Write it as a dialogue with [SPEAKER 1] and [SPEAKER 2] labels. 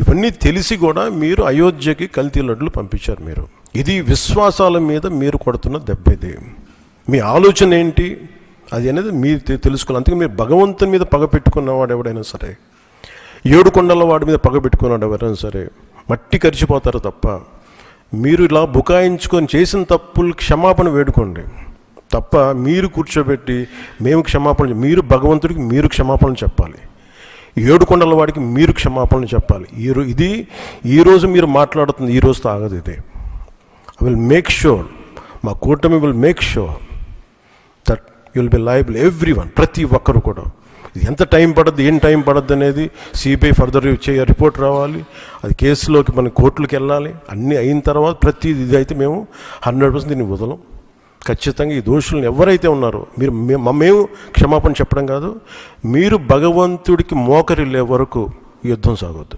[SPEAKER 1] ఇవన్నీ తెలిసి కూడా మీరు అయోధ్యకి కల్తీ లడ్డులు పంపించారు. మీరు ఇది విశ్వాసాల మీద మీరు కొడుతున్న దెబ్బ. ఇది మీ ఆలోచన ఏంటి అది అనేది మీరు తెలుసుకోవాలి. అందుకే మీరు భగవంతుని మీద పగ పెట్టుకున్నవాడు ఎవడైనా సరే, 7 కొండల వాడి మీద పగ పెట్టుకున్నాడు ఎవరైనా సరే మట్టి కరిచిపోతారు తప్ప, మీరు ఇలా బుకాయించుకొని చేసిన తప్పులు క్షమాపణ వేడుకోండి తప్ప మీరు కూర్చోబెట్టి మేము క్షమాపణ, మీరు భగవంతుడికి మీరు క్షమాపణ చెప్పాలి, 7 కొండల వాడికి మీరు క్షమాపణ చెప్పాలి. ఈరోజు మీరు మాట్లాడుతుంది ఈ రోజుతో ఆగదు. ఇది ఐ విల్ మేక్ షూర్, మా కూటమి will make sure that you will be liable everyone, ప్రతి ఒక్కరు కూడా. ఇది ఎంత టైం పడుద్ది, ఏం టైం పడుద్ది అనేది సిబిఐ ఫర్దర్ రిపోర్ట్ రావాలి, అది కేసులోకి మన కోర్టులకు వెళ్ళాలి. అన్నీ అయిన తర్వాత ప్రతి ఇది అయితే మేము 100% దీన్ని వదలం. ఖచ్చితంగా ఈ దోషులను ఎవరైతే ఉన్నారో మేము క్షమాపణ చెప్పడం కాదు, మీరు భగవంతుడికి మోకరిల్లే వరకు యుద్ధం సాగొద్దు.